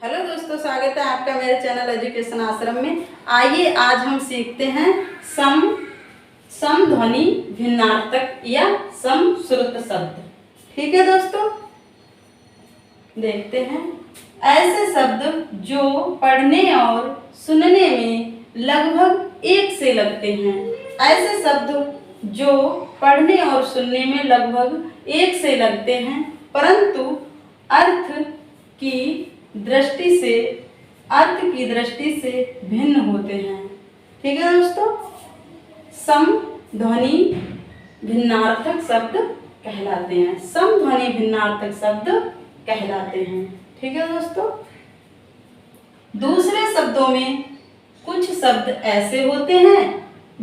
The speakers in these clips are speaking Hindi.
हेलो दोस्तों, स्वागत है आपका मेरे चैनल एजुकेशन आश्रम में। आइए आज हम सीखते हैं समध्वनि भिन्नार्थक या समश्रुत शब्द। ठीक है दोस्तों, देखते हैं। ऐसे शब्द जो पढ़ने और सुनने में लगभग एक से लगते हैं। ऐसे शब्द जो पढ़ने और सुनने में लगभग एक से लगते हैं, परंतु अर्थ की दृष्टि से भिन्न होते हैं। ठीक है दोस्तों, समध्वनि भिन्नार्थक शब्द कहलाते हैं। समध्वनि भिन्नार्थक शब्द कहलाते हैं। ठीक है दोस्तों, दूसरे शब्दों में कुछ शब्द ऐसे होते हैं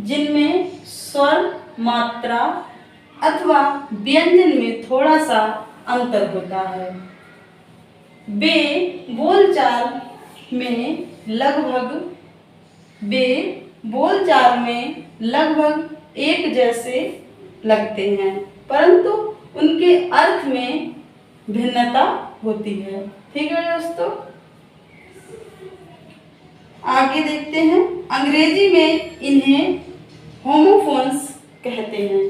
जिनमें स्वर, मात्रा अथवा व्यंजन में थोड़ा सा अंतर होता है। वे बोलचाल में लगभग एक जैसे लगते हैं, परंतु उनके अर्थ में भिन्नता होती है। ठीक है दोस्तों, आगे देखते हैं। अंग्रेजी में इन्हें होमोफोन्स कहते हैं।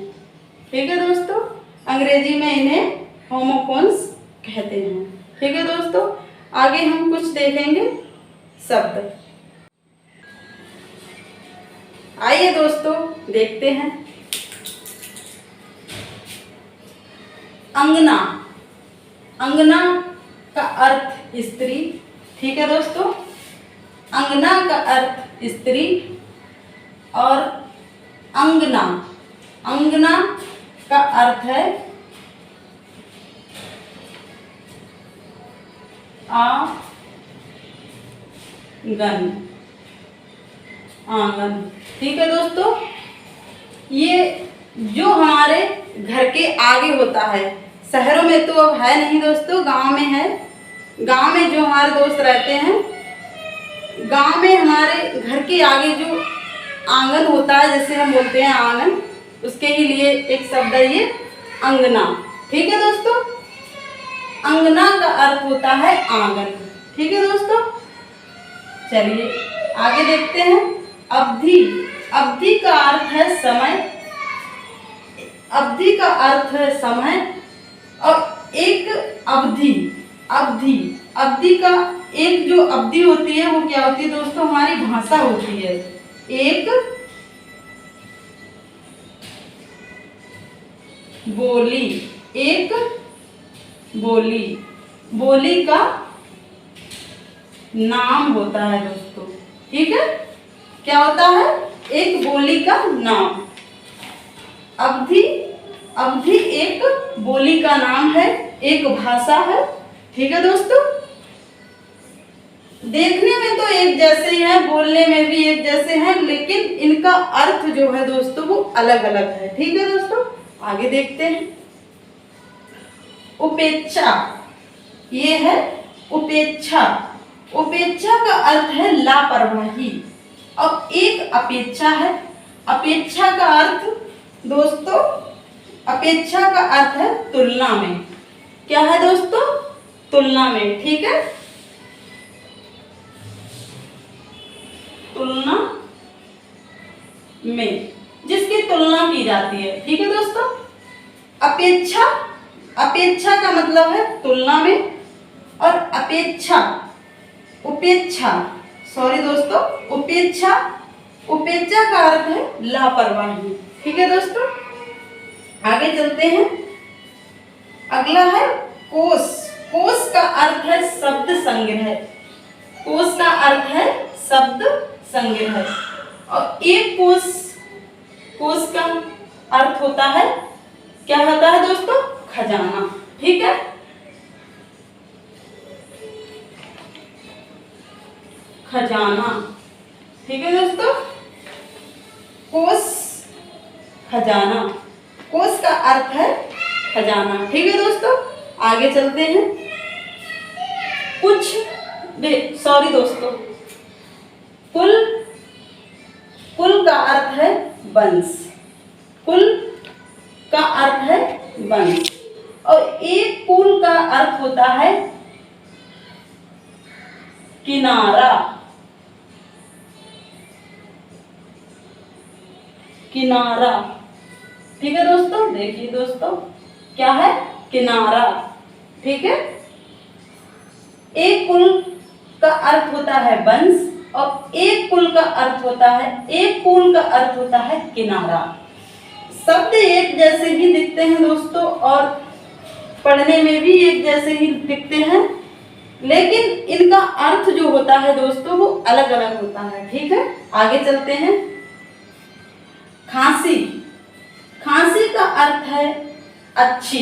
ठीक है दोस्तों, अंग्रेजी में इन्हें होमोफोन्स कहते हैं। ठीक है दोस्तों, आगे हम कुछ देखेंगे शब्द। आइए दोस्तों देखते हैं। अंगना, अंगना का अर्थ स्त्री। ठीक है दोस्तों, अंगना का अर्थ स्त्री और अंगना, अंगना का अर्थ है आंगन। ठीक है दोस्तों, ये जो हमारे घर के आगे होता है, शहरों में तो अब है नहीं दोस्तों, गांव में है। गांव में जो हमारे दोस्त रहते हैं, गांव में हमारे घर के आगे जो आंगन होता है, जैसे हम बोलते हैं आंगन, उसके ही लिए एक शब्द है ये अंगना। ठीक है दोस्तों, अंगना का अर्थ होता है आंगन। ठीक है दोस्तों, चलिए आगे देखते हैं। अवधि, अवधि का अर्थ है समय। अवधि का अर्थ है समय और एक अवधि, अवधि का एक जो अवधि होती है वो क्या होती है दोस्तों, हमारी भाषा होती है। एक बोली, एक बोली, बोली का नाम होता है दोस्तों। ठीक है, क्या होता है, एक बोली का नाम। अवधि, अवधि एक बोली का नाम है, एक भाषा है। ठीक है दोस्तों, देखने में तो एक जैसे ही है, बोलने में भी एक जैसे हैं, लेकिन इनका अर्थ जो है दोस्तों वो अलग अलग है। ठीक है दोस्तों, आगे देखते हैं। उपेक्षा, ये है उपेक्षा। उपेक्षा का अर्थ है लापरवाही और एक अपेक्षा है। अपेक्षा का अर्थ दोस्तों, अपेक्षा का अर्थ है तुलना में। क्या है दोस्तों, तुलना में। ठीक है, तुलना में, जिसकी तुलना की जाती है। ठीक है दोस्तों, अपेक्षा, अपेक्षा का मतलब है तुलना में, और अपेक्षा, उपेक्षा, सॉरी दोस्तों, उपेक्षा, उपेक्षा का अर्थ है लापरवाही। ठीक है दोस्तों, आगे चलते हैं। अगला है कोश। कोश का अर्थ है शब्द संग्रह। कोश का अर्थ है शब्द संग्रह और एक कोश, कोश का अर्थ होता है, क्या होता है दोस्तों, खजाना। ठीक है, खजाना। ठीक है दोस्तों, कोश, खजाना, कोश का अर्थ है खजाना। ठीक है दोस्तों, आगे चलते हैं। कुछ, सॉरी दोस्तों, कुल, कुल का अर्थ है वंश। कुल का अर्थ है वंश और एक कुल का अर्थ होता है किनारा, किनारा। ठीक है दोस्तों, देखिए दोस्तों क्या है, किनारा। ठीक है। एक कुल का अर्थ होता है वंश और एक कुल का अर्थ होता है, एक कुल का अर्थ होता है किनारा। शब्द एक जैसे ही दिखते हैं दोस्तों और पढ़ने में भी एक जैसे ही दिखते हैं, लेकिन इनका अर्थ जो होता है दोस्तों वो अलग अलग होता है। ठीक है, आगे चलते हैं। खांसी, खांसी का अर्थ है अच्छी,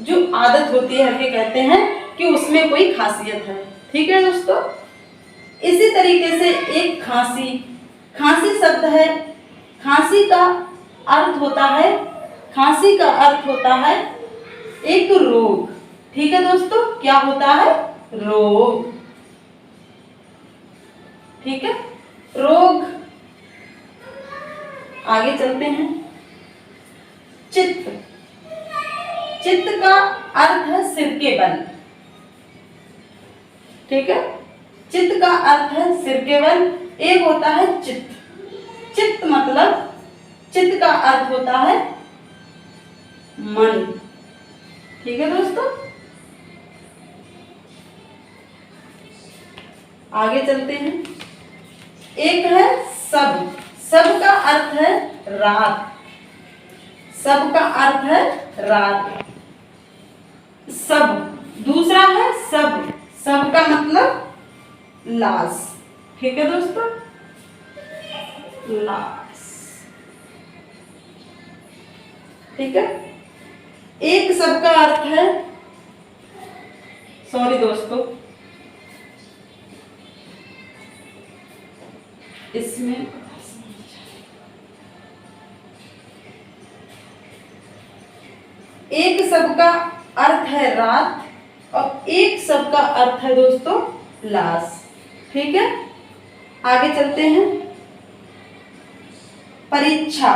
जो आदत होती है, हल्के कहते हैं कि उसमें कोई खासियत है। ठीक है दोस्तों, इसी तरीके से एक खांसी, खांसी शब्द है, खांसी का अर्थ होता है, खांसी का अर्थ होता है एक रोग। ठीक है दोस्तों, क्या होता है, रोग। ठीक है, रोग। आगे चलते हैं। चित्त, चित्त का अर्थ है सिर के बल। ठीक है, चित्त का अर्थ है सिर के बल। एक होता है चित्त, चित्त मतलब चित्त का अर्थ होता है मन। ठीक है दोस्तों, आगे चलते हैं। एक है सब, सब का अर्थ है रात, सब का अर्थ है रात। सब, दूसरा है सब, सब का मतलब लाश। ठीक है दोस्तों, लाश। ठीक है, एक सब का अर्थ है, सॉरी दोस्तों, इसमें एक सब का अर्थ है रात और एक सब का अर्थ है दोस्तों लाश। ठीक है, आगे चलते हैं। परीक्षा,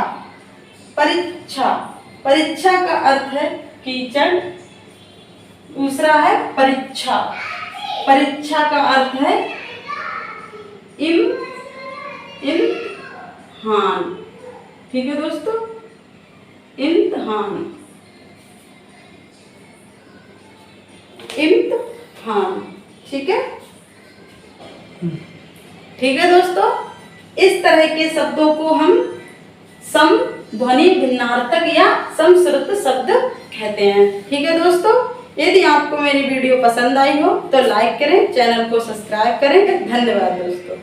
परीक्षा, परीक्षा का अर्थ है कीचड़। दूसरा है परीक्षा, परीक्षा का अर्थ है इम्तिहान। ठीक है दोस्तों, इम्तिहान, इम्तिहान। ठीक है, ठीक है दोस्तों, इस तरह के शब्दों को हम सम ध्वनि भिन्नार्थक या समश्रुत शब्द कहते हैं। ठीक है दोस्तों, यदि आपको मेरी वीडियो पसंद आई हो तो लाइक करें, चैनल को सब्सक्राइब करें। धन्यवाद दोस्तों।